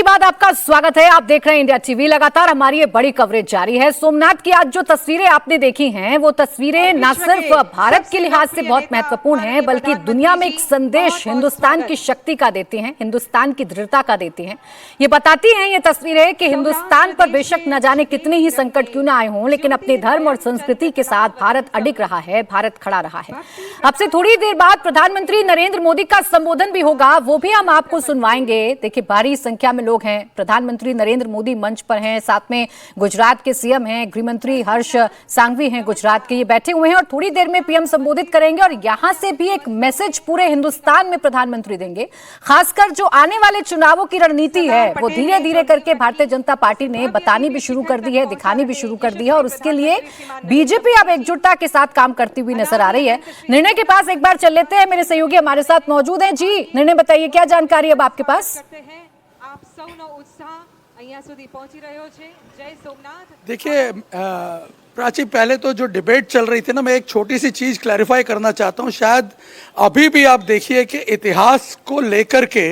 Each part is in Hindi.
बाद आपका स्वागत है। आप देख रहे हैं इंडिया टीवी। लगातार हमारी ये बड़ी कवरेज जारी है। सोमनाथ की आज जो तस्वीरें आपने देखी हैं, वो तस्वीरें न सिर्फ भारत के लिहाज से बहुत महत्वपूर्ण हैं, बल्कि दुनिया में एक संदेश हिंदुस्तान की शक्ति का देती हैं, हिंदुस्तान की दृढ़ता का देती हैं। ये बताती हैं ये तस्वीरें कि हिंदुस्तान पर बेशक न जाने कितने ही संकट क्यों ना आए हों, लेकिन अपने धर्म और संस्कृति के साथ भारत अडिग रहा है, भारत खड़ा रहा है। अब से थोड़ी देर बाद प्रधानमंत्री नरेंद्र मोदी का संबोधन भी होगा, वो भी हम आपको सुनवाएंगे। देखिए, भारी संख्या में लोग हैं। प्रधानमंत्री नरेंद्र मोदी मंच पर हैं, साथ में गुजरात के सीएम हैं, गृहमंत्री हर्ष सांघवी हैं गुजरात के, ये बैठे हुए हैं और थोड़ी देर में पीएम संबोधित करेंगे। और यहां से भी एक मैसेज पूरे हिंदुस्तान में प्रधानमंत्री देंगे। खासकर जो आने वाले चुनावों की रणनीति है, वो धीरे धीरे करके भारतीय जनता पार्टी ने बतानी भी शुरू कर दी है, दिखानी भी शुरू कर दी है। और उसके लिए बीजेपी अब एकजुटता के साथ काम करती हुई नजर आ रही है। निर्णय के पास एक बार चल लेते हैं। मेरे सहयोगी हमारे साथ मौजूद हैं। जी निर्णय, बताइए क्या जानकारी अब आपके पास? देखिए प्राची, पहले तो जो डिबेट चल रही थी ना, मैं एक छोटी सी चीज क्लैरिफाई करना चाहता हूँ। शायद अभी भी आप देखिए कि इतिहास को लेकर के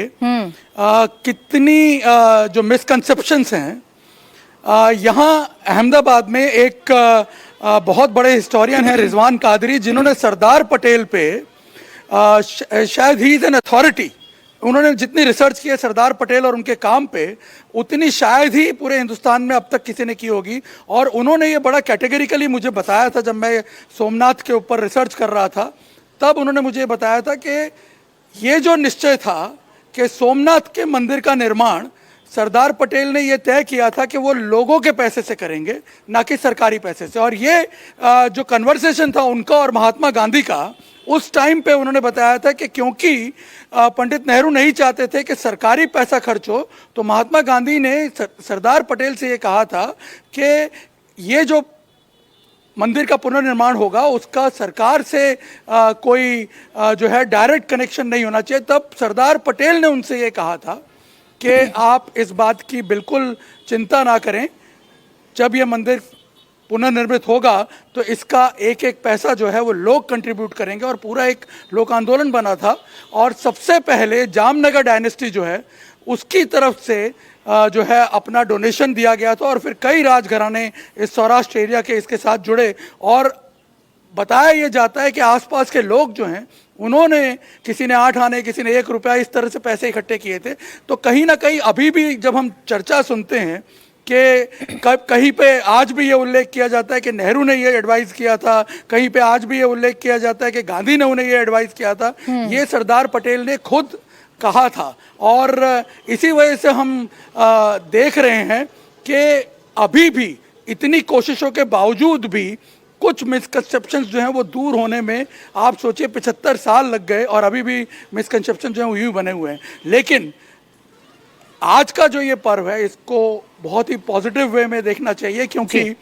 कितनी जो मिसकंसेप्शंस हैं। यहाँ अहमदाबाद में एक बहुत बड़े हिस्टोरियन हैं रिजवान कादरी, जिन्होंने सरदार पटेल पे शायद ही इज एन अथॉरिटी, उन्होंने जितनी रिसर्च की है सरदार पटेल और उनके काम पे, उतनी शायद ही पूरे हिंदुस्तान में अब तक किसी ने की होगी। और उन्होंने ये बड़ा कैटेगरिकली मुझे बताया था, जब मैं सोमनाथ के ऊपर रिसर्च कर रहा था, तब उन्होंने मुझे बताया था कि ये जो निश्चय था कि सोमनाथ के मंदिर का निर्माण सरदार पटेल ने ये तय किया था कि वो लोगों के पैसे से करेंगे, ना कि सरकारी पैसे से। और ये जो कन्वर्सेशन था उनका और महात्मा गांधी का, उस टाइम पे उन्होंने बताया था कि क्योंकि पंडित नेहरू नहीं चाहते थे कि सरकारी पैसा खर्च हो, तो महात्मा गांधी ने सरदार पटेल से ये कहा था कि ये जो मंदिर का पुनर्निर्माण होगा उसका सरकार से कोई जो है डायरेक्ट कनेक्शन नहीं होना चाहिए। तब सरदार पटेल ने उनसे ये कहा था कि आप इस बात की बिल्कुल चिंता ना करें, जब ये मंदिर पुनर्निर्मित होगा तो इसका एक एक पैसा जो है वो लोग कंट्रीब्यूट करेंगे। और पूरा एक लोक आंदोलन बना था। और सबसे पहले जामनगर डायनेस्टी जो है उसकी तरफ से जो है अपना डोनेशन दिया गया था। और फिर कई राजघराने इस सौराष्ट्र एरिया के इसके साथ जुड़े। और बताया ये जाता है कि आसपास के लोग जो हैं, उन्होंने, किसी ने 8 आने, किसी ने 1 रुपया, इस तरह से पैसे इकट्ठे किए थे। तो कहीं ना कहीं अभी भी जब हम चर्चा सुनते हैं कि कहीं पे आज भी ये उल्लेख किया जाता है कि नेहरू ने ये एडवाइस किया था, कहीं पे आज भी ये उल्लेख किया जाता है कि गांधी ने उन्हें ये एडवाइस किया था, ये सरदार पटेल ने खुद कहा था। और इसी वजह से हम देख रहे हैं कि अभी भी इतनी कोशिशों के बावजूद भी कुछ मिसकंसेप्शंस जो हैं वो दूर होने में, आप सोचिए 75 साल लग गए और अभी भी मिसकंसेप्शन जो हैं वो यूं बने हुए हैं। लेकिन आज का जो ये पर्व है, इसको बहुत ही पॉजिटिव वे में देखना चाहिए, क्योंकि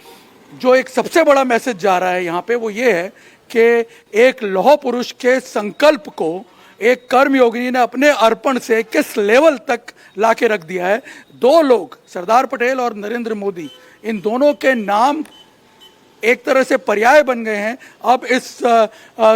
जो एक सबसे बड़ा मैसेज जा रहा है यहाँ पे वो ये है कि एक लौह पुरुष के संकल्प को एक कर्मयोगिनी ने अपने अर्पण से किस लेवल तक ला के रख दिया है। 2 लोग, सरदार पटेल और नरेंद्र मोदी, इन दोनों के नाम एक तरह से पर्याय बन गए हैं अब इस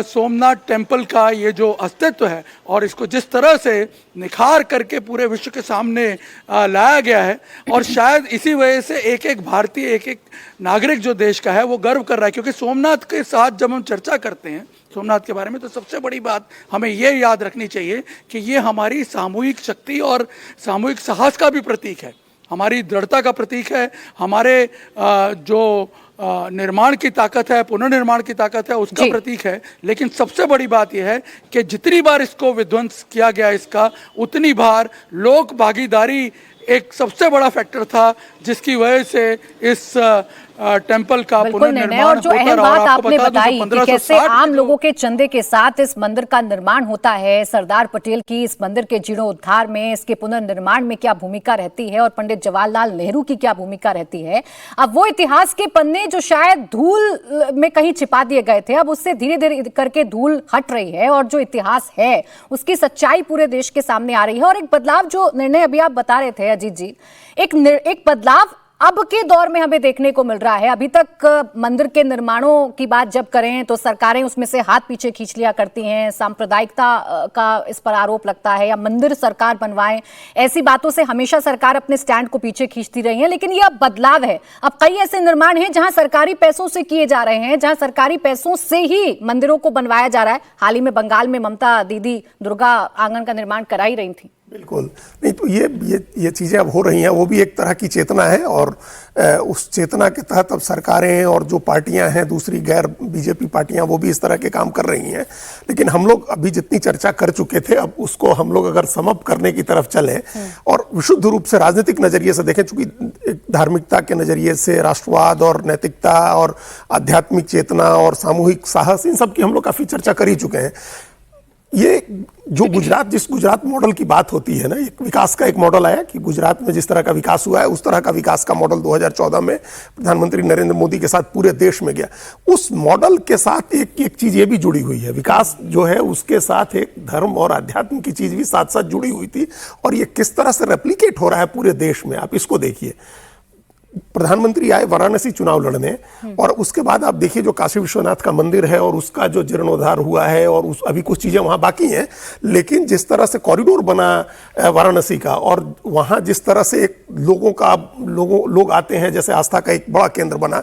सोमनाथ टेम्पल का ये जो अस्तित्व है, और इसको जिस तरह से निखार करके पूरे विश्व के सामने लाया गया है। और शायद इसी वजह से एक एक भारतीय, एक एक नागरिक जो देश का है, वो गर्व कर रहा है। क्योंकि सोमनाथ के साथ जब हम चर्चा करते हैं सोमनाथ के बारे में, तो सबसे बड़ी बात हमें ये याद रखनी चाहिए कि ये हमारी सामूहिक शक्ति और सामूहिक साहस का भी प्रतीक है, हमारी दृढ़ता का प्रतीक है, हमारे जो निर्माण की ताकत है, पुनर्निर्माण की ताकत है, उसका प्रतीक है। लेकिन सबसे बड़ी बात यह है कि जितनी बार इसको विध्वंस किया गया इसका, उतनी बार लोक भागीदारी एक सबसे बड़ा फैक्टर था, जिसकी वजह से इस टेम्पल का पुनर्निर्माण और जो अहम बात आपने बताई कि कैसे आम लोगों के चंदे के साथ इस मंदिर का निर्माण होता है, सरदार पटेल की इस मंदिर के जीर्णोद्धार में, इसके पुनर्निर्माण में क्या भूमिका रहती है और पंडित जवाहरलाल नेहरू की क्या भूमिका रहती है। अब वो इतिहास के पन्ने जो शायद धूल में कहीं छिपा दिए गए थे, अब उससे धीरे धीरे करके धूल हट रही है और जो इतिहास है उसकी सच्चाई पूरे देश के सामने आ रही है। और एक बदलाव, जो निर्णय अभी आप बता रहे थे अजीत जी, एक बदलाव अब के दौर में हमें देखने को मिल रहा है, अभी तक मंदिर के निर्माणों की बात जब करें तो सरकारें उसमें से हाथ पीछे खींच लिया करती हैं, सांप्रदायिकता का इस पर आरोप लगता है, या मंदिर सरकार बनवाए, ऐसी बातों से हमेशा सरकार अपने स्टैंड को पीछे खींचती रही है। लेकिन ये अब बदलाव है, अब कई ऐसे निर्माण हैं जहां सरकारी पैसों से किए जा रहे हैं, जहां सरकारी पैसों से ही मंदिरों को बनवाया जा रहा है। हाल ही में बंगाल में ममता दीदी दुर्गा आंगन का निर्माण करा ही रही थी। बिल्कुल नहीं, तो ये चीज़ें अब हो रही हैं, वो भी एक तरह की चेतना है, और उस चेतना के तहत अब सरकारें और जो पार्टियां हैं, दूसरी गैर बीजेपी पार्टियां, वो भी इस तरह के काम कर रही हैं। लेकिन हम लोग अभी जितनी चर्चा कर चुके थे, अब उसको हम लोग अगर समअप करने की तरफ चलें और विशुद्ध रूप से राजनीतिक नजरिए से देखें, चूंकि धार्मिकता के नजरिए से राष्ट्रवाद और नैतिकता और आध्यात्मिक चेतना और सामूहिक साहस, इन सब की हम लोग काफ़ी चर्चा कर ही चुके हैं। ये जो जिस गुजरात मॉडल की बात होती है ना, एक विकास का एक मॉडल आया कि गुजरात में जिस तरह का विकास हुआ है, उस तरह का विकास का मॉडल 2014 में प्रधानमंत्री नरेंद्र मोदी के साथ पूरे देश में गया। उस मॉडल के साथ एक चीज ये भी जुड़ी हुई है, विकास जो है उसके साथ एक धर्म और अध्यात्म की चीज भी साथ साथ जुड़ी हुई थी, और ये किस तरह से रेप्लिकेट हो रहा है पूरे देश में, आप इसको देखिए। प्रधानमंत्री आए वाराणसी चुनाव लड़ने, और उसके बाद आप देखिए जो काशी विश्वनाथ का मंदिर है और उसका जो जीर्णोद्धार हुआ है, और अभी कुछ चीजें वहां बाकी हैं, लेकिन जिस तरह से कॉरिडोर बना वाराणसी का, और वहां जिस तरह से एक लोग आते हैं, जैसे आस्था का एक बड़ा केंद्र बना,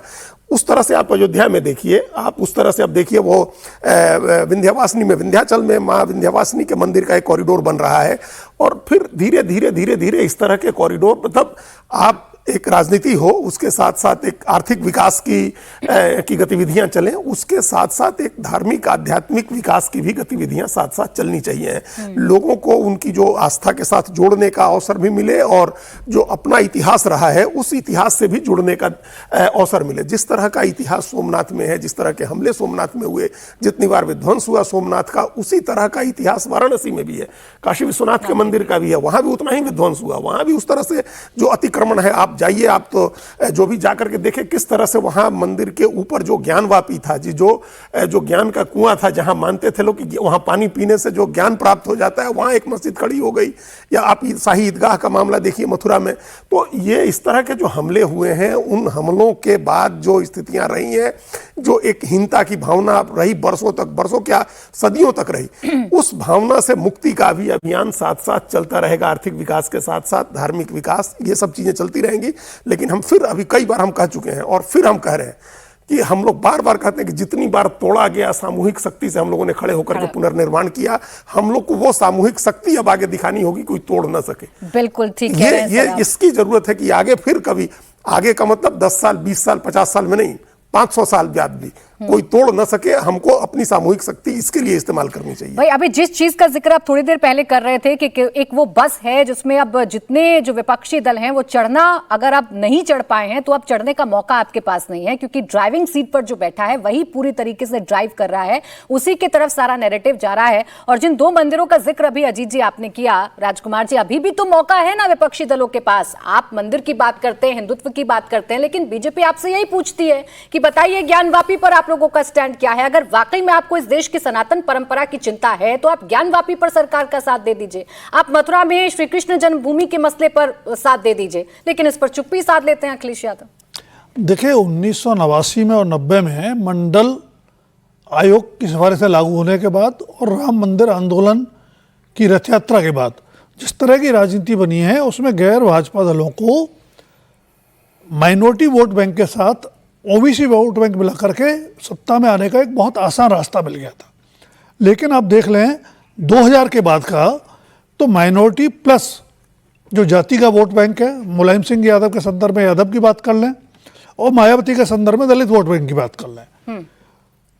उस तरह से आप अयोध्या में देखिए, आप उस तरह से अब देखिए वो विंध्यवासिनी में, विंध्याचल में माँ विंध्यवासिनी के मंदिर का एक कॉरिडोर बन रहा है। और फिर धीरे धीरे इस तरह के कॉरिडोर, मतलब आप एक राजनीति हो, उसके साथ साथ एक आर्थिक विकास की गतिविधियां चलें, उसके साथ साथ एक धार्मिक आध्यात्मिक विकास की भी गतिविधियां साथ साथ चलनी चाहिए। लोगों को उनकी जो आस्था के साथ जोड़ने का अवसर भी मिले, और जो अपना इतिहास रहा है उस इतिहास से भी जुड़ने का अवसर मिले। जिस तरह का इतिहास सोमनाथ में है, जिस तरह के हमले सोमनाथ में हुए, जितनी बार विध्वंस हुआ सोमनाथ का, उसी तरह का इतिहास वाराणसी में भी है, काशी विश्वनाथ के मंदिर का भी है, वहां भी उतना ही विध्वंस हुआ, वहां भी उस तरह से जो अतिक्रमण है, आप जाइए, आप तो जो भी जाकर के देखें किस तरह से वहां मंदिर के ऊपर जो ज्ञानवापी था, जो ज्ञान का कुआं था, जहां मानते थे लोग कि वहां पानी पीने से जो ज्ञान प्राप्त हो जाता है, वहां एक मस्जिद खड़ी हो गई। या आप शाही ईदगाह का मामला देखिए मथुरा में। तो ये इस तरह के जो हमले हुए हैं, उन हमलों के बाद जो स्थितियां रही हैं, जो एक हीनता की भावना रही बरसों तक, बरसों क्या सदियों तक रही, उस भावना से मुक्ति का भी अभियान साथ साथ चलता रहेगा। आर्थिक विकास के साथ साथ धार्मिक विकास, ये सब चीजें चलती रहेंगी। लेकिन हम फिर अभी कई बार हम कह चुके हैं, और फिर हम कह रहे हैं कि हम लोग बार बार कहते हैं कि जितनी बार तोड़ा गया सामूहिक शक्ति से हम लोगों ने खड़े होकर के पुनर्निर्माण किया, हम लोग को वो सामूहिक शक्ति अब आगे दिखानी होगी, कोई तोड़ ना सके। बिल्कुल ठीक है, ये इसकी जरूरत है कि आगे फिर कभी, आगे का मतलब 10 साल 20 साल 50 साल में नहीं, 500 साल बाद भी कोई तोड़ न सके। हमको अपनी सामूहिक शक्ति इसके लिए इस्तेमाल करनी चाहिए। भाई, अभी जिस चीज का जिक्र आप थोड़ी देर पहले कर रहे थे कि एक वो बस है जिसमें अब जितने जो विपक्षी दल हैं वो चढ़ना, अगर आप नहीं चढ़ पाए हैं तो अब चढ़ने का मौका आपके पास नहीं है, क्योंकि ड्राइविंग सीट पर जो बैठा है वही पूरी तरीके से ड्राइव कर रहा है, उसी की तरफ सारा नैरेटिव जा रहा है। और जिन 2 मंदिरों का जिक्र अभी अजीत जी आपने किया, राजकुमार जी, अभी भी तो मौका है ना विपक्षी दलों के पास। आप मंदिर की बात करते हैं, हिंदुत्व की बात करते हैं, लेकिन बीजेपी आपसे यही पूछती है कि बताइए ज्ञानवापी पर आप लोगों का स्टैंड क्या है। अगर वाकई में आपको इस देश की सनातन परंपरा की चिंता है तो आप ज्ञानवापी पर सरकार का साथ दे दीजिए, आप मथुरा में श्री कृष्ण जन्मभूमि के मसले पर साथ दे दीजिए, लेकिन इस पर चुप्पी साध लेते हैं अखिलेश यादव। देखिए, 1989 में और 90 में मंडल आयोग की सिफारिश से लागू होने के बाद और राम मंदिर आंदोलन की रथ यात्रा के बाद जिस तरह की राजनीति बनी है, उसमें गैर भाजपा दलों को माइनॉरिटी वोट बैंक के साथ ओबीसी वोट बैंक मिला करके सत्ता में आने का एक बहुत आसान रास्ता मिल गया था। लेकिन आप देख लें 2000 के बाद का तो माइनॉरिटी प्लस जो जाति का वोट बैंक है, मुलायम सिंह यादव के संदर्भ में यादव की बात कर लें, और मायावती के संदर्भ में दलित वोट बैंक की बात कर लें,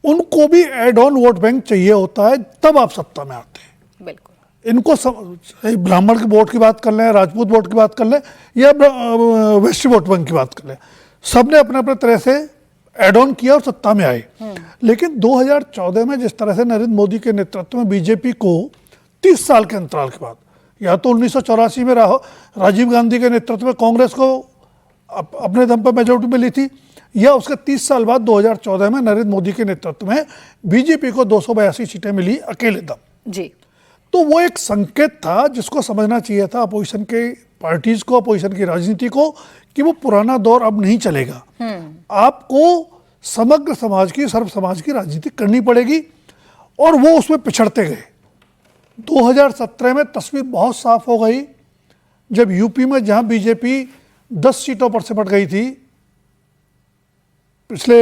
उनको भी एड ऑन वोट बैंक चाहिए होता है, तब आप सत्ता में आते हैं। बिल्कुल, इनको ब्राह्मण के वोट की बात कर लें, राजपूत वोट की बात कर लें, या वैश्य वोट बैंक की बात कर लें, सबने अपने अपने तरह से एड ऑन किया और सत्ता में आए। लेकिन 2014 में जिस तरह से नरेंद्र मोदी के नेतृत्व में बीजेपी को 30 साल के अंतराल के बाद, या तो 1984 में राजीव गांधी के नेतृत्व में कांग्रेस को अपने दम पर मेजोरिटी मिली थी, या उसके 30 साल बाद 2014 में नरेंद्र मोदी के नेतृत्व में बीजेपी को 282 सीटें मिली अकेले दम जी। तो वो एक संकेत था जिसको समझना चाहिए था अपोजिशन के पार्टीज को, अपोजिशन की राजनीति को, कि वो पुराना दौर अब नहीं चलेगा। आपको समग्र समाज की, सर्व समाज की राजनीति करनी पड़ेगी, और वो उसमें पिछड़ते गए। 2017 में तस्वीर बहुत साफ हो गई, जब यूपी में जहां बीजेपी 10 सीटों पर सिमट गई थी पिछले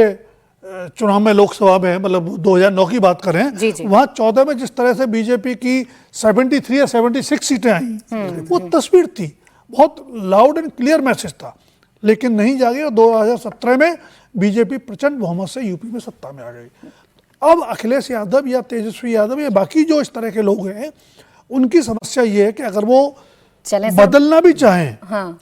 चुनाव में, लोकसभा में, मतलब 2009 की बात करें, जी जी। वहां 14 में जिस तरह से बीजेपी की 73 या 76 सीटें आई, वो तस्वीर थी, बहुत लाउड एंड क्लियर मैसेज था, लेकिन नहीं जागी, और 2017 में बीजेपी प्रचंड बहुमत से यूपी में सत्ता में आ गई। अब अखिलेश यादव या तेजस्वी यादव या बाकी जो इस तरह के लोग हैं, उनकी समस्या ये है कि अगर वो चलें सर। बदलना भी चाहें, हाँ,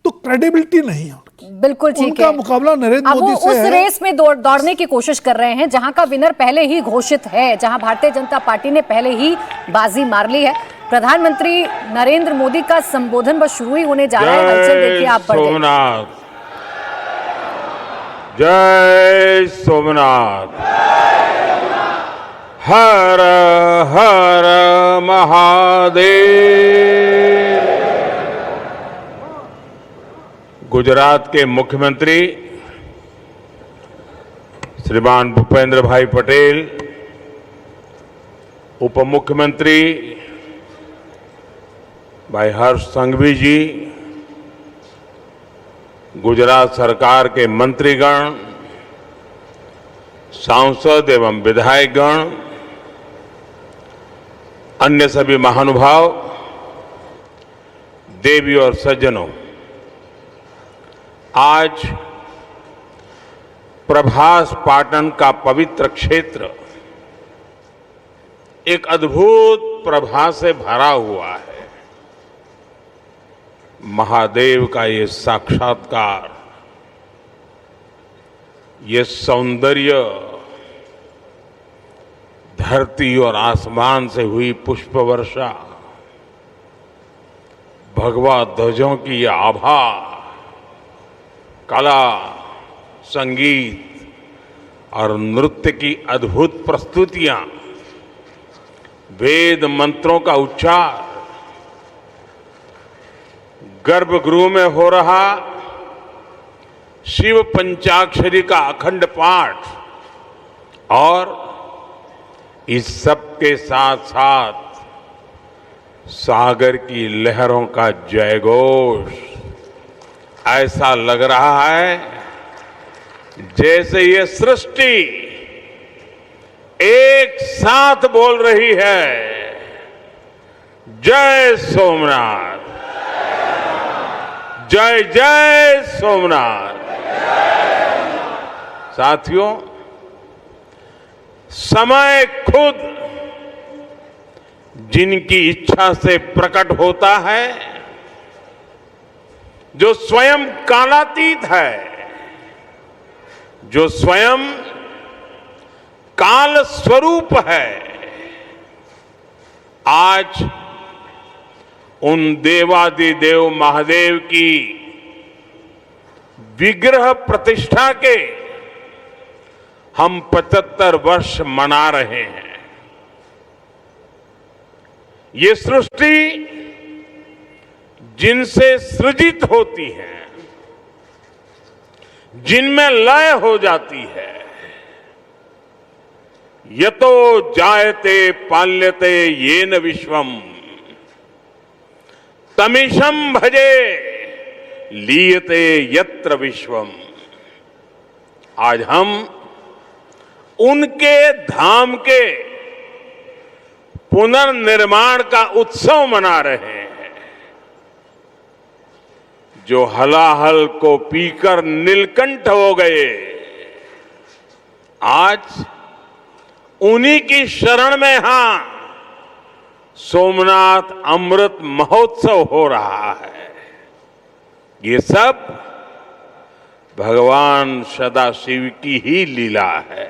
तो क्रेडिबिलिटी नहीं है उनकी। बिल्कुल ठीक उनका है। मुकाबला नरेंद्र अब वो मोदी से उस है। रेस में दौड़ने की कोशिश कर रहे हैं जहां का विनर पहले ही घोषित है, जहां भारतीय जनता पार्टी ने पहले ही बाजी मार ली है। प्रधानमंत्री नरेंद्र मोदी का संबोधन बस शुरू ही होने जा रहा है। हलचल देखिए आप बढ़ गई। सोमनाथ, जय सोमनाथ, हर हर महादेव। गुजरात के मुख्यमंत्री श्रीमान भूपेंद्र भाई पटेल, उप मुख्यमंत्री भाई हर्ष संघवी जी, गुजरात सरकार के मंत्रीगण, सांसद एवं विधायकगण, अन्य सभी महानुभाव, देवी और सज्जनों, आज प्रभास पाटन का पवित्र क्षेत्र एक अद्भुत प्रभा से भरा हुआ है। महादेव का ये साक्षात्कार, ये सौंदर्य, धरती और आसमान से हुई पुष्प वर्षा, भगवा ध्वजों की ये आभा, कला, संगीत और नृत्य की अद्भुत प्रस्तुतियां, वेद मंत्रों का उच्चार, गर्भगृह में हो रहा शिव पंचाक्षरी का अखंड पाठ, और इस सब के साथ साथ सागर की लहरों का जयघोष। ऐसा लग रहा है जैसे ये सृष्टि एक साथ बोल रही है, जय सोमनाथ, जय जय सोमनाथ। साथियों, समय खुद जिनकी इच्छा से प्रकट होता है, जो स्वयं कालातीत है, जो स्वयं काल स्वरूप है, आज उन देवादिदेव महादेव की विग्रह प्रतिष्ठा के हम 75 वर्ष मना रहे हैं। ये सृष्टि जिनसे सृजित होती है, जिनमें लय हो जाती है, यतो जायते पाल्यते येन विश्वम तमीशं भजे लीयते यत्र विश्वम। आज हम उनके धाम के पुनर्निर्माण का उत्सव मना रहे हैं, जो हलाहल को पीकर नीलकंठ हो गए, आज उन्हीं की शरण में यहां सोमनाथ अमृत महोत्सव हो रहा है। ये सब भगवान सदाशिव की ही लीला है।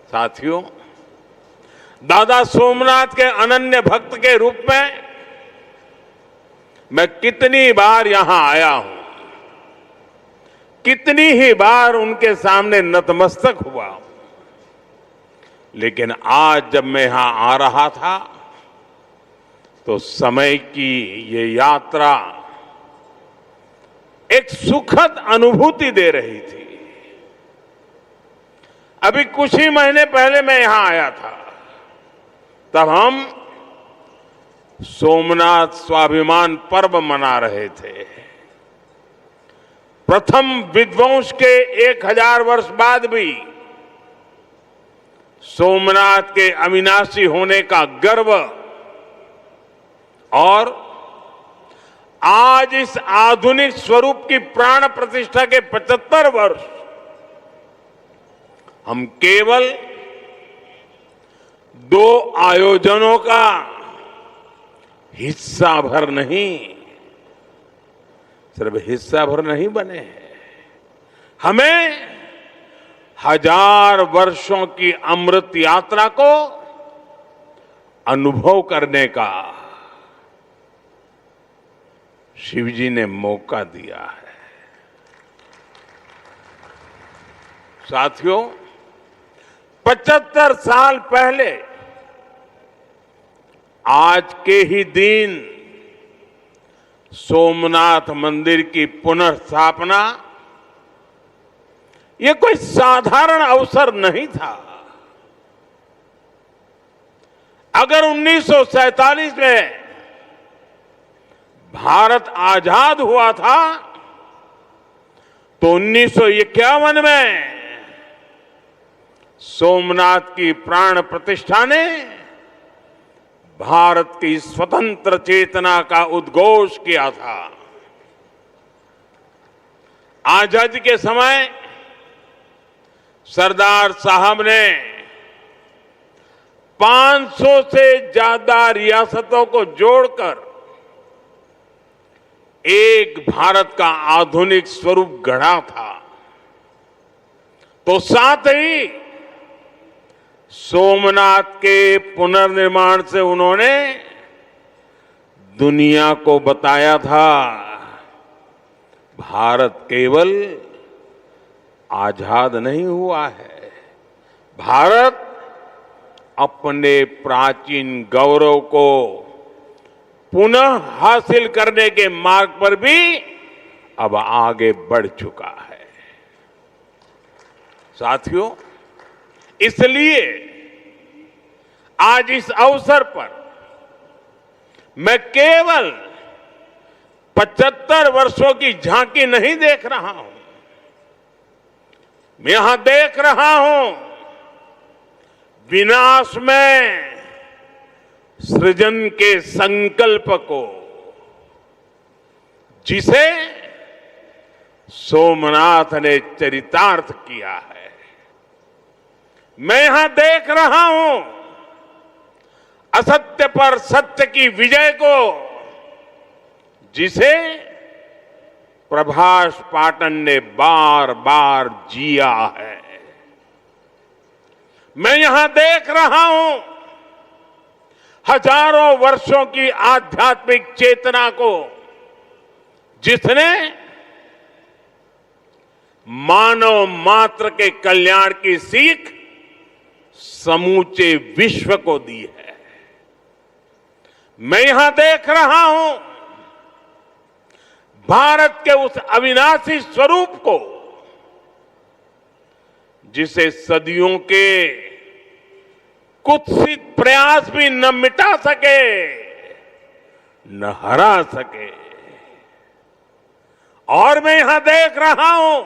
साथियों, दादा सोमनाथ के अनन्य भक्त के रूप में मैं कितनी बार यहां आया हूं, कितनी ही बार उनके सामने नतमस्तक हुआ हूं, लेकिन आज जब मैं यहां आ रहा था तो समय की ये यात्रा एक सुखद अनुभूति दे रही थी। अभी कुछ ही महीने पहले मैं यहां आया था, तब हम सोमनाथ स्वाभिमान पर्व मना रहे थे। प्रथम विध्वंस के 1000 वर्ष बाद भी सोमनाथ के अविनाशी होने का गर्व और आज इस आधुनिक स्वरूप की प्राण प्रतिष्ठा के 75 वर्ष हम केवल 2 आयोजनों का हिस्सा भर नहीं, सिर्फ हिस्सा भर नहीं बने हैं, हमें 1000 वर्षों की अमृत यात्रा को अनुभव करने का शिवजी ने मौका दिया है। साथियों, 75 साल पहले आज के ही दिन सोमनाथ मंदिर की पुनर्स्थापना ये कोई साधारण अवसर नहीं था। अगर 1947 में भारत आजाद हुआ था तो 1951 में सोमनाथ की प्राण प्रतिष्ठा ने भारत की स्वतंत्र चेतना का उद्घोष किया था। आजादी के समय सरदार साहब ने 500 से ज्यादा रियासतों को जोड़कर एक भारत का आधुनिक स्वरूप गढ़ा था। तो साथ ही सोमनाथ के पुनर्निर्माण से उन्होंने दुनिया को बताया था, भारत केवल आजाद नहीं हुआ है, भारत अपने प्राचीन गौरव को पुनः हासिल करने के मार्ग पर भी अब आगे बढ़ चुका है। साथियों, इसलिए आज इस अवसर पर मैं केवल 75 वर्षों की झांकी नहीं देख रहा हूं, मैं यहां देख रहा हूं विनाश में सृजन के संकल्प को, जिसे सोमनाथ ने चरितार्थ किया है। मैं यहां देख रहा हूं असत्य पर सत्य की विजय को, जिसे प्रभास पाटन ने बार बार जिया है। मैं यहां देख रहा हूं हजारों वर्षों की आध्यात्मिक चेतना को, जिसने मानव मात्र के कल्याण की सीख समूचे विश्व को दी है। मैं यहां देख रहा हूं भारत के उस अविनाशी स्वरूप को, जिसे सदियों के कुत्सित प्रयास भी न मिटा सके, न हरा सके। और मैं यहां देख रहा हूं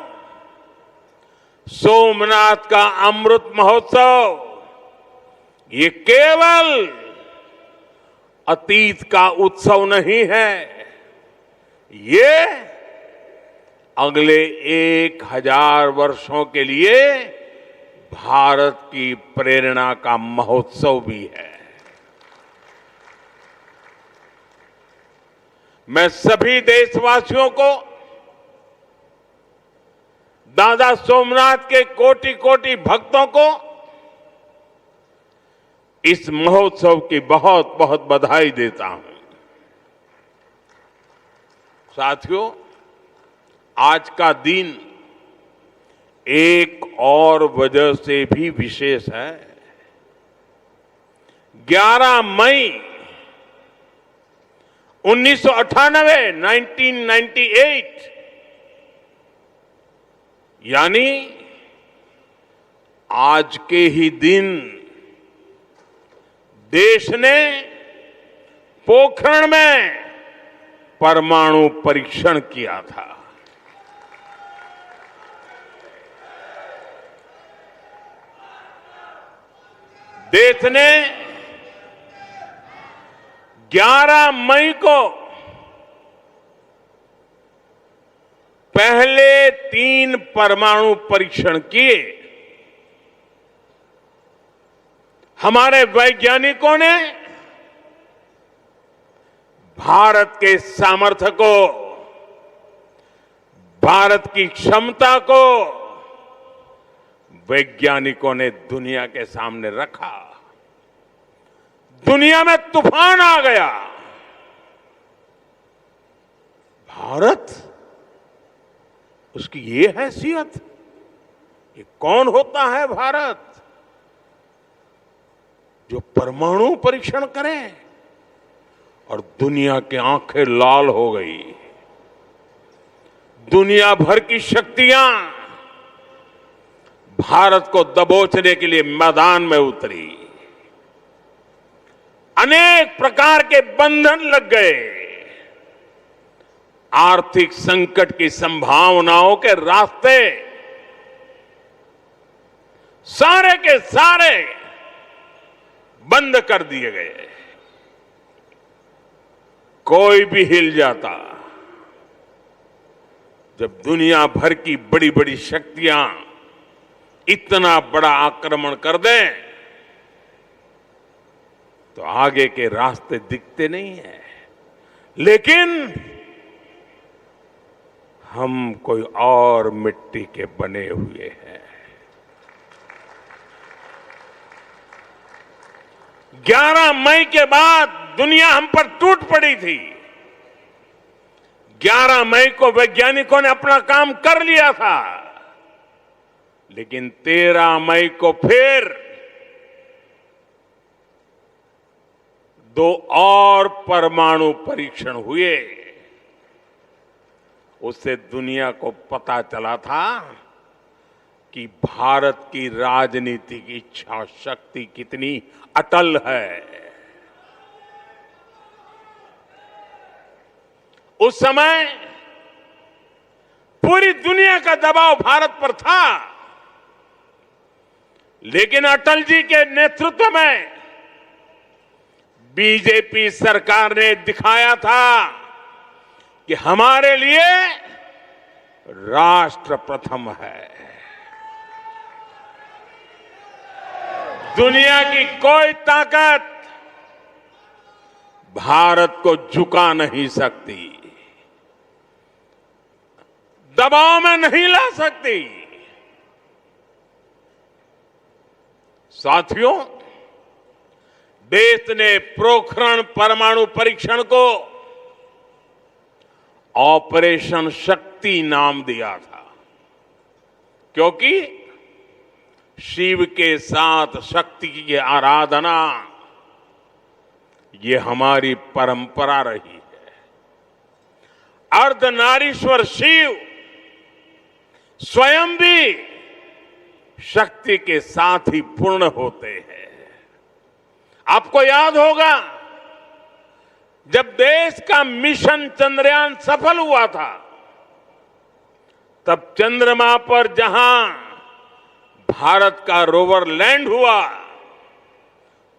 सोमनाथ का अमृत महोत्सव, ये केवल अतीत का उत्सव नहीं है, ये अगले 1000 वर्षों के लिए भारत की प्रेरणा का महोत्सव भी है। मैं सभी देशवासियों को दादा सोमनाथ के कोटि कोटि भक्तों को इस महोत्सव की बहुत बहुत बधाई देता हूं। साथियों, आज का दिन एक और वजह से भी विशेष है। 11 मई 1998 1998 यानी आज के ही दिन देश ने पोखरण में परमाणु परीक्षण किया था। देश ने 11 मई को पहले 3 परमाणु परीक्षण किए। हमारे वैज्ञानिकों ने भारत के सामर्थ्य को, भारत की क्षमता को वैज्ञानिकों ने दुनिया के सामने रखा। दुनिया में तूफान आ गया। भारत, उसकी ये हैसियत, ये कौन होता है भारत जो परमाणु परीक्षण करे? और दुनिया की आंखें लाल हो गई। दुनिया भर की शक्तियां भारत को दबोचने के लिए मैदान में उतरी। अनेक प्रकार के बंधन लग गए। आर्थिक संकट की संभावनाओं के रास्ते सारे के सारे बंद कर दिए गए। कोई भी हिल जाता। जब दुनिया भर की बड़ी बड़ी शक्तियां इतना बड़ा आक्रमण कर दें तो आगे के रास्ते दिखते नहीं है। लेकिन हम कोई और मिट्टी के बने हुए हैं। 11 मई के बाद दुनिया हम पर टूट पड़ी थी। 11 मई को वैज्ञानिकों ने अपना काम कर लिया था, लेकिन 13 मई को फिर 2 और परमाणु परीक्षण हुए। उससे दुनिया को पता चला था कि भारत की राजनीतिक इच्छा शक्ति कितनी अटल है। उस समय पूरी दुनिया का दबाव भारत पर था, लेकिन अटल जी के नेतृत्व में बीजेपी सरकार ने दिखाया था कि हमारे लिए राष्ट्र प्रथम है। दुनिया की कोई ताकत भारत को झुका नहीं सकती, दबाव में नहीं ला सकती। साथियों, देश ने पोखरण परमाणु परीक्षण को ऑपरेशन शक्ति नाम दिया था, क्योंकि शिव के साथ शक्ति की आराधना ये हमारी परंपरा रही है। अर्धनारीश्वर शिव स्वयं भी शक्ति के साथ ही पूर्ण होते हैं। आपको याद होगा, जब देश का मिशन चंद्रयान सफल हुआ था, तब चंद्रमा पर जहां भारत का रोवर लैंड हुआ,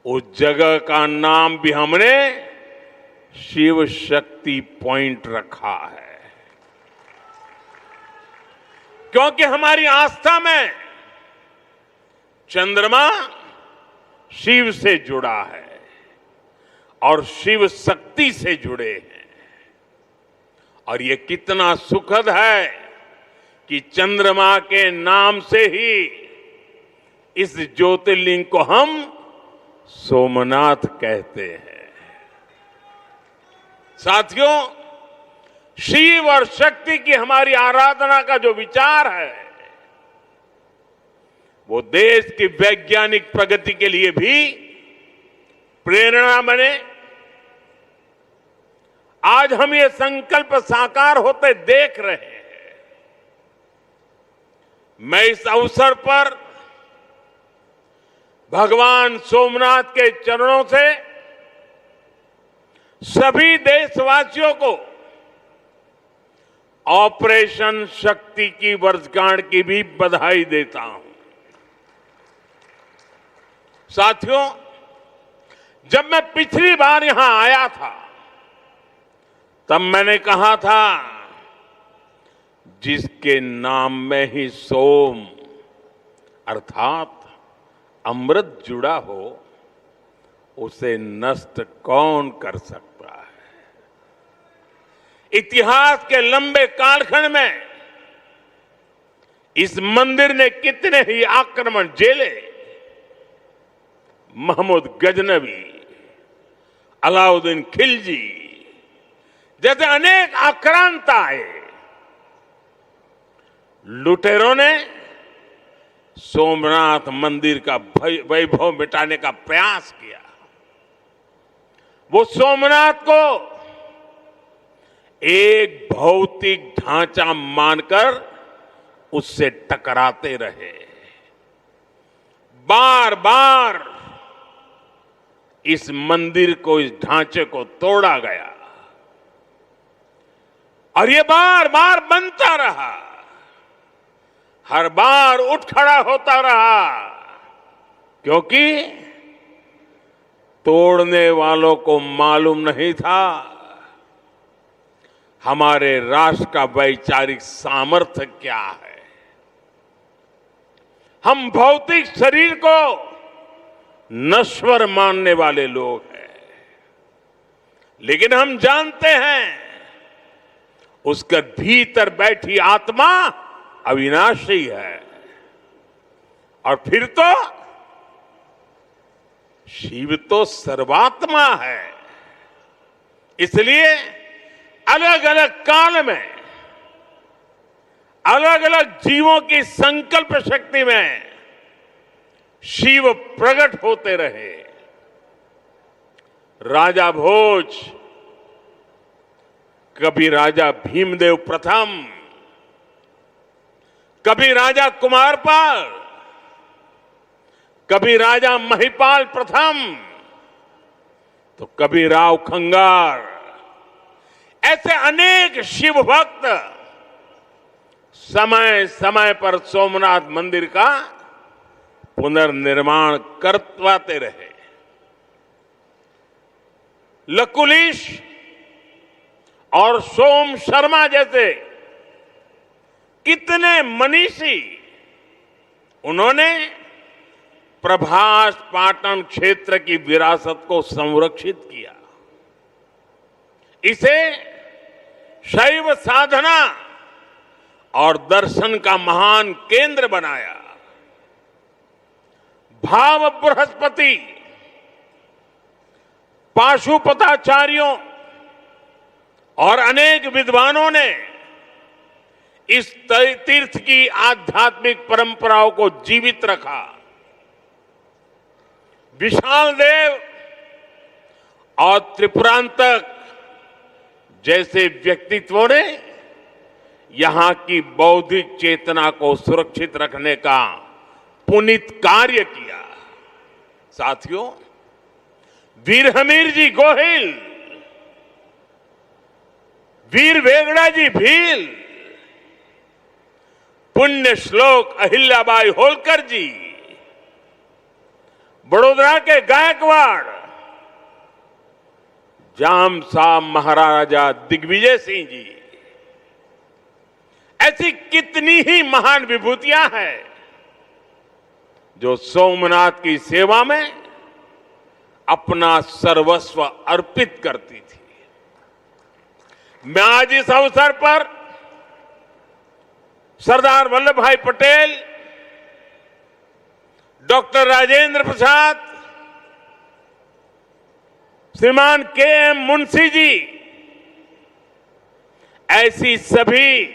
उस जगह का नाम भी हमने शिव शक्ति पॉइंट रखा है, क्योंकि हमारी आस्था में चंद्रमा शिव से जुड़ा है और शिव शक्ति से जुड़े हैं। और ये कितना सुखद है कि चंद्रमा के नाम से ही इस ज्योतिर्लिंग को हम सोमनाथ कहते हैं। साथियों, शिव और शक्ति की हमारी आराधना का जो विचार है, वो देश की वैज्ञानिक प्रगति के लिए भी प्रेरणा बने। आज हम ये संकल्प साकार होते देख रहे हैं। मैं इस अवसर पर भगवान सोमनाथ के चरणों से सभी देशवासियों को ऑपरेशन शक्ति की वर्षगांठ की भी बधाई देता हूं। साथियों, जब मैं पिछली बार यहां आया था तब मैंने कहा था, जिसके नाम में ही सोम अर्थात अमृत जुड़ा हो उसे नष्ट कौन कर सकता है। इतिहास के लंबे कालखंड में इस मंदिर ने कितने ही आक्रमण झेले। महमूद गजनवी, अलाउद्दीन खिलजी जैसे अनेक आक्रांत आए। लुटेरों ने सोमनाथ मंदिर का वैभव मिटाने का प्रयास किया। वो सोमनाथ को एक भौतिक ढांचा मानकर उससे टकराते रहे। बार बार इस मंदिर को, इस ढांचे को तोड़ा गया और ये बार बार बनता रहा, हर बार उठ खड़ा होता रहा, क्योंकि तोड़ने वालों को मालूम नहीं था हमारे राष्ट्र का वैचारिक सामर्थ्य क्या है। हम भौतिक शरीर को नश्वर मानने वाले लोग हैं, लेकिन हम जानते हैं उसके भीतर बैठी आत्मा अविनाशी है। और फिर तो शिव तो सर्वात्मा है। इसलिए अलग अलग काल में अलग अलग जीवों की संकल्प शक्ति में शिव प्रकट होते रहे। राजा भोज, कभी राजा भीमदेव प्रथम, कभी राजा कुमारपाल, कभी राजा महिपाल प्रथम, तो कभी राव खंगार, ऐसे अनेक शिव भक्त समय समय पर सोमनाथ मंदिर का पुनर्निर्माण करवाते रहे। लकुलिश और सोम शर्मा जैसे कितने मनीषी, उन्होंने प्रभास पाटन क्षेत्र की विरासत को संरक्षित किया, इसे शैव साधना और दर्शन का महान केंद्र बनाया। भाव बृहस्पति, पाशुपताचार्यों और अनेक विद्वानों ने इस तीर्थ की आध्यात्मिक परंपराओं को जीवित रखा। विशाल देव और त्रिपुरांतक जैसे व्यक्तित्वों ने यहां की बौद्धिक चेतना को सुरक्षित रखने का पुनीत कार्य किया। साथियों, वीर हमीर जी गोहिल, वीर वेगड़ा जी भील, पुण्य श्लोक अहिल्याबाई होलकर जी, बड़ोदरा के गायकवाड़, जाम साहब महाराजा दिग्विजय सिंह जी, ऐसी कितनी ही महान विभूतियां हैं जो सोमनाथ की सेवा में अपना सर्वस्व अर्पित करती थी। मैं आज इस अवसर पर सरदार वल्लभ भाई पटेल, डॉक्टर राजेंद्र प्रसाद, श्रीमान के.एम. मुंशी जी, ऐसी सभी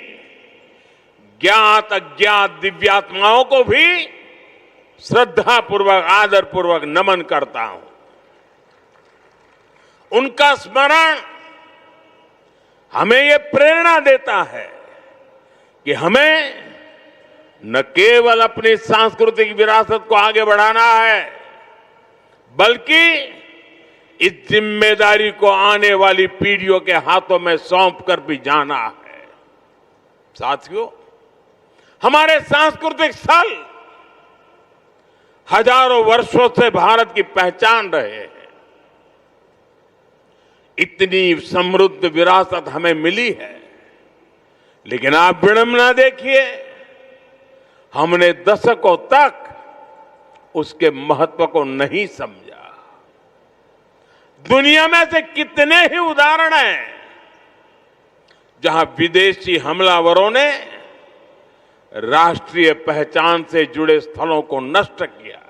ज्ञात अज्ञात दिव्यात्माओं को भी श्रद्धापूर्वक, आदरपूर्वक नमन करता हूं। उनका स्मरण हमें ये प्रेरणा देता है कि हमें न केवल अपनी सांस्कृतिक विरासत को आगे बढ़ाना है, बल्कि इस जिम्मेदारी को आने वाली पीढ़ियों के हाथों में सौंप कर भी जाना है। साथियों, हमारे सांस्कृतिक स्थल हजारों वर्षों से भारत की पहचान रहे हैं। इतनी समृद्ध विरासत हमें मिली है, लेकिन आप विडंबना देखिए, हमने दशकों तक उसके महत्व को नहीं समझा। दुनिया में से कितने ही उदाहरण हैं जहां विदेशी हमलावरों ने राष्ट्रीय पहचान से जुड़े स्थलों को नष्ट किया,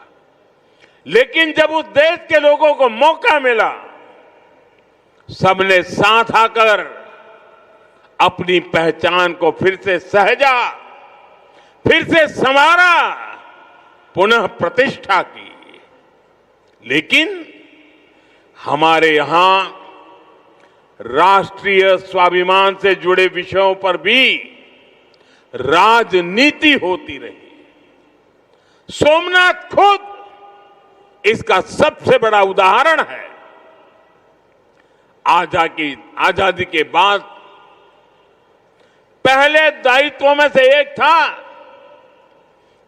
लेकिन जब उस देश के लोगों को मौका मिला, सबने साथ आकर अपनी पहचान को फिर से सहेजा, फिर से संवारा, पुनः प्रतिष्ठा की। लेकिन हमारे यहां राष्ट्रीय स्वाभिमान से जुड़े विषयों पर भी राजनीति होती रही। सोमनाथ खुद इसका सबसे बड़ा उदाहरण है। आजादी के बाद पहले दायित्वों में से एक था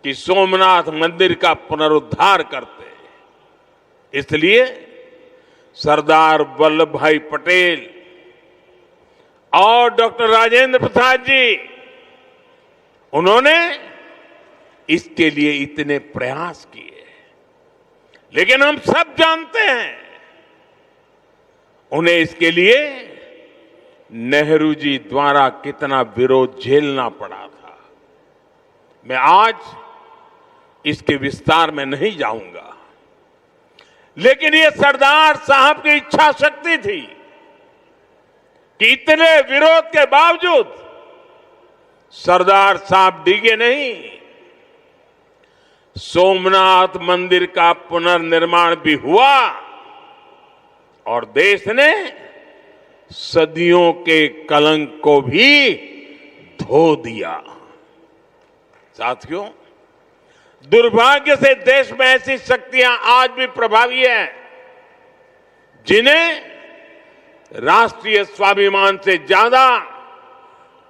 कि सोमनाथ मंदिर का पुनरुद्धार करते। इसलिए सरदार वल्लभ भाई पटेल और डॉक्टर राजेंद्र प्रसाद जी, उन्होंने इसके लिए इतने प्रयास किए। लेकिन हम सब जानते हैं, उन्हें इसके लिए नेहरू जी द्वारा कितना विरोध झेलना पड़ा था। मैं आज इसके विस्तार में नहीं जाऊंगा, लेकिन ये सरदार साहब की इच्छा शक्ति थी कि इतने विरोध के बावजूद सरदार साहब डिगे नहीं। सोमनाथ मंदिर का पुनर्निर्माण भी हुआ और देश ने सदियों के कलंक को भी धो दिया। साथियों, दुर्भाग्य से देश में ऐसी शक्तियां आज भी प्रभावी हैं जिन्हें राष्ट्रीय स्वाभिमान से ज्यादा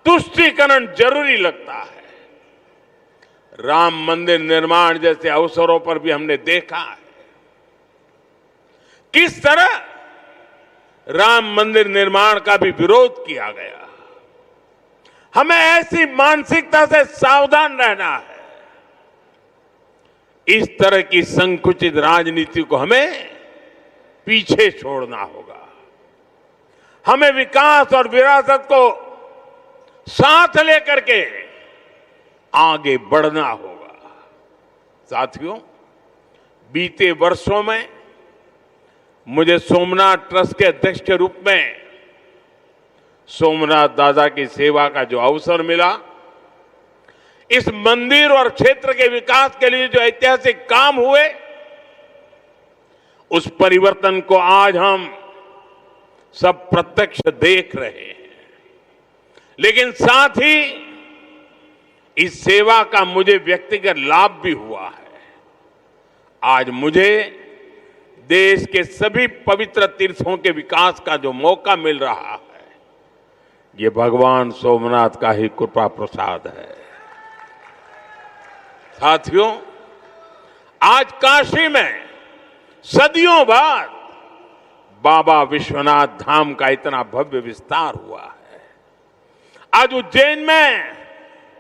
तुष्टीकरण जरूरी लगता है। राम मंदिर निर्माण जैसे अवसरों पर भी हमने देखा है किस तरह राम मंदिर निर्माण का भी विरोध किया गया। हमें ऐसी मानसिकता से सावधान रहना है। इस तरह की संकुचित राजनीति को हमें पीछे छोड़ना होगा। हमें विकास और विरासत को साथ लेकर के आगे बढ़ना होगा। साथियों, बीते वर्षों में मुझे सोमनाथ ट्रस्ट के अध्यक्ष के रूप में सोमनाथ दादा की सेवा का जो अवसर मिला, इस मंदिर और क्षेत्र के विकास के लिए जो ऐतिहासिक काम हुए, उस परिवर्तन को आज हम सब प्रत्यक्ष देख रहे हैं। लेकिन साथ ही इस सेवा का मुझे व्यक्तिगत लाभ भी हुआ है। आज मुझे देश के सभी पवित्र तीर्थों के विकास का जो मौका मिल रहा है, ये भगवान सोमनाथ का ही कृपा प्रसाद है। साथियों, आज काशी में सदियों बाद बाबा विश्वनाथ धाम का इतना भव्य विस्तार हुआ है। आज उज्जैन में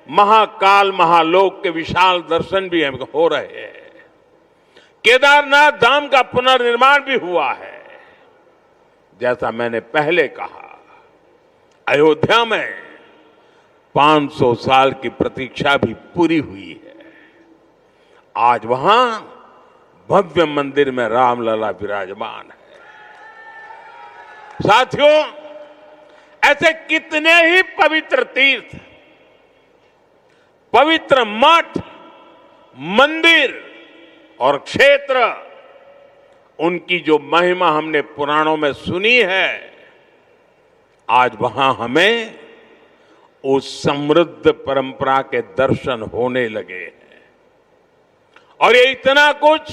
महाकाल महालोक के विशाल दर्शन भी हो रहे हैं। केदारनाथ धाम का पुनर्निर्माण भी हुआ है। जैसा मैंने पहले कहा, अयोध्या में 500 साल की प्रतीक्षा भी पूरी हुई है। आज वहां भव्य मंदिर में रामलला विराजमान है। साथियों, ऐसे कितने ही पवित्र तीर्थ, पवित्र मठ, मंदिर और क्षेत्र, उनकी जो महिमा हमने पुराणों में सुनी है, आज वहां हमें उस समृद्ध परंपरा के दर्शन होने लगे हैं। और ये इतना कुछ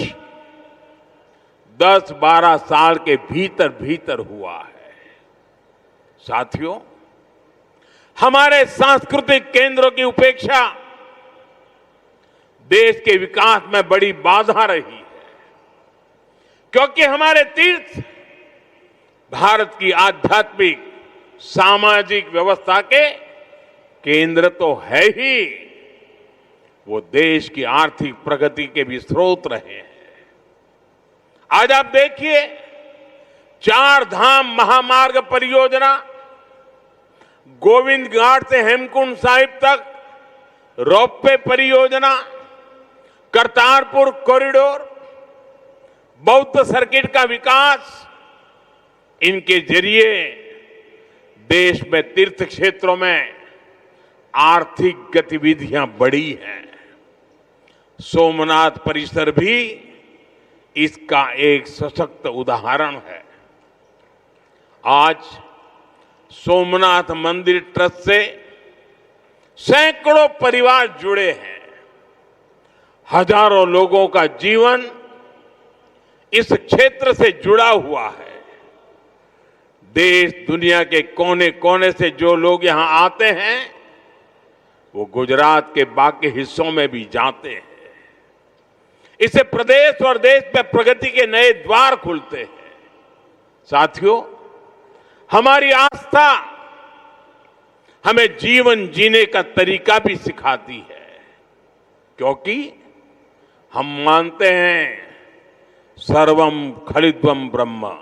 10-12 साल के भीतर भीतर हुआ है। साथियों, हमारे सांस्कृतिक केंद्रों की उपेक्षा देश के विकास में बड़ी बाधा रही है, क्योंकि हमारे तीर्थ भारत की आध्यात्मिक सामाजिक व्यवस्था के केंद्र तो है ही, वो देश की आर्थिक प्रगति के भी स्रोत रहे हैं। आज आप देखिए, 4 धाम महामार्ग परियोजना, गोविंद घाट से हेमकुंड साहिब तक रोपवे परियोजना, करतारपुर कॉरिडोर, बौद्ध सर्किट का विकास, इनके जरिए देश में तीर्थ क्षेत्रों में आर्थिक गतिविधियां बढ़ी हैं। सोमनाथ परिसर भी इसका एक सशक्त उदाहरण है। आज सोमनाथ मंदिर ट्रस्ट से सैकड़ों परिवार जुड़े हैं। हजारों लोगों का जीवन इस क्षेत्र से जुड़ा हुआ है। देश दुनिया के कोने कोने से जो लोग यहां आते हैं, वो गुजरात के बाकी हिस्सों में भी जाते हैं। इससे प्रदेश और देश में प्रगति के नए द्वार खुलते हैं। साथियों, हमारी आस्था हमें जीवन जीने का तरीका भी सिखाती है, क्योंकि हम मानते हैं सर्वम खलिद्वम ब्रह्म,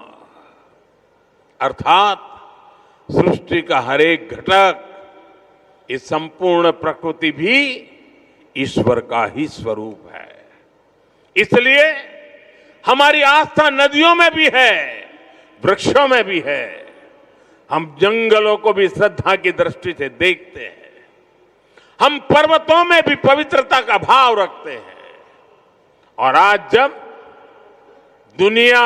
अर्थात सृष्टि का हर एक घटक, इस संपूर्ण प्रकृति भी ईश्वर का ही स्वरूप है। इसलिए हमारी आस्था नदियों में भी है, वृक्षों में भी है। हम जंगलों को भी श्रद्धा की दृष्टि से देखते हैं। हम पर्वतों में भी पवित्रता का भाव रखते हैं। और आज जब दुनिया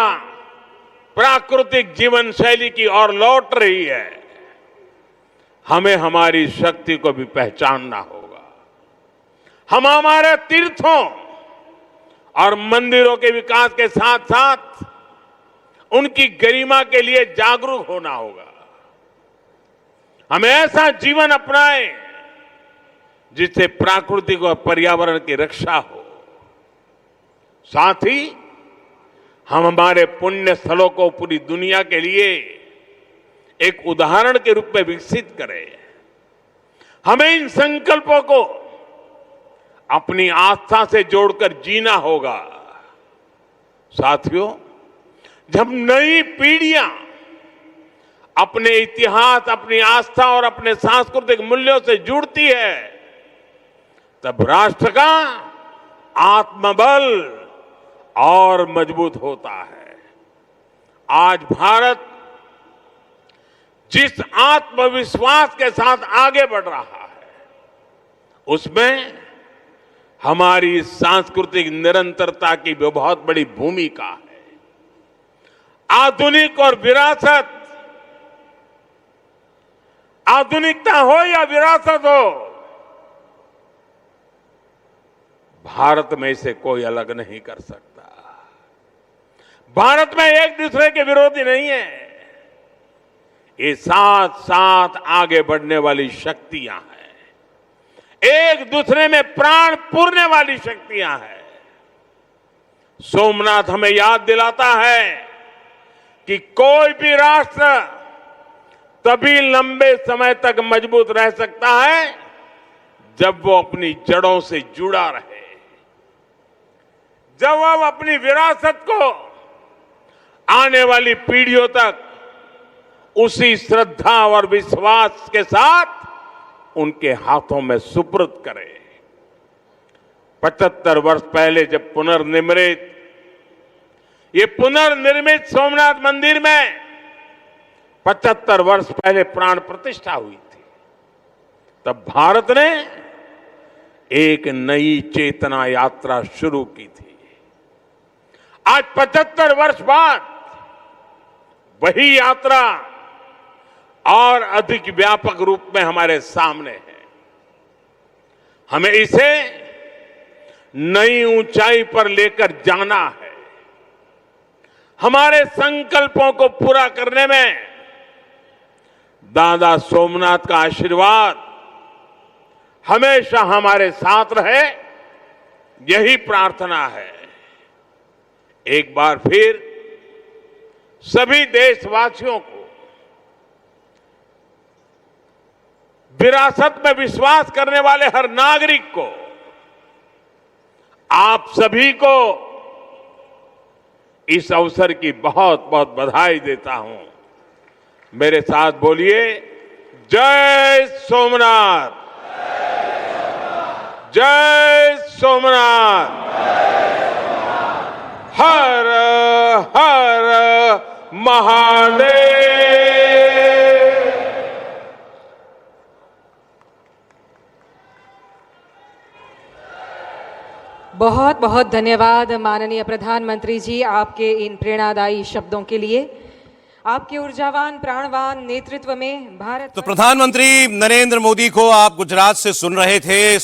प्राकृतिक जीवन शैली की ओर लौट रही है, हमें हमारी शक्ति को भी पहचानना होगा। हम हमारे तीर्थों और मंदिरों के विकास के साथ साथ उनकी गरिमा के लिए जागरूक होना होगा। हमें ऐसा जीवन अपनाएं जिससे प्राकृतिक और पर्यावरण की रक्षा हो। साथ ही हम हमारे पुण्य स्थलों को पूरी दुनिया के लिए एक उदाहरण के रूप में विकसित करें। हमें इन संकल्पों को अपनी आस्था से जोड़कर जीना होगा। साथियों, जब नई पीढ़ियां अपने इतिहास, अपनी आस्था और अपने सांस्कृतिक मूल्यों से जुड़ती है, तब राष्ट्र का आत्मबल और मजबूत होता है। आज भारत जिस आत्मविश्वास के साथ आगे बढ़ रहा है, उसमें हमारी सांस्कृतिक निरंतरता की भी बहुत बड़ी भूमिका है। आधुनिक और विरासत, आधुनिकता हो या विरासत हो, भारत में इसे कोई अलग नहीं कर सकता। भारत में एक दूसरे के विरोधी नहीं है। ये साथ साथ आगे बढ़ने वाली शक्तियां हैं, एक दूसरे में प्राण पूरने वाली शक्तियां हैं। सोमनाथ हमें याद दिलाता है कि कोई भी राष्ट्र तभी लंबे समय तक मजबूत रह सकता है जब वो अपनी जड़ों से जुड़ा रहे, जब वो अपनी विरासत को आने वाली पीढ़ियों तक उसी श्रद्धा और विश्वास के साथ उनके हाथों में सुपुर्द करे। 75 वर्ष पहले जब ये पुनर्निर्मित सोमनाथ मंदिर में 75 वर्ष पहले प्राण प्रतिष्ठा हुई थी, तब भारत ने एक नई चेतना यात्रा शुरू की थी। आज 75 वर्ष बाद वही यात्रा और अधिक व्यापक रूप में हमारे सामने है। हमें इसे नई ऊंचाई पर लेकर जाना है। हमारे संकल्पों को पूरा करने में दादा सोमनाथ का आशीर्वाद हमेशा हमारे साथ रहे, यही प्रार्थना है। एक बार फिर सभी देशवासियों को, विरासत में विश्वास करने वाले हर नागरिक को, आप सभी को इस अवसर की बहुत बहुत बधाई देता हूं। मेरे साथ बोलिए, जय सोमनाथ, जय सोमनाथ, हर हर महादेव। बहुत बहुत धन्यवाद माननीय प्रधानमंत्री जी, आपके इन प्रेरणादायी शब्दों के लिए। आपके ऊर्जावान प्राणवान नेतृत्व में भारत। तो प्रधानमंत्री नरेंद्र मोदी को आप गुजरात से सुन रहे थे।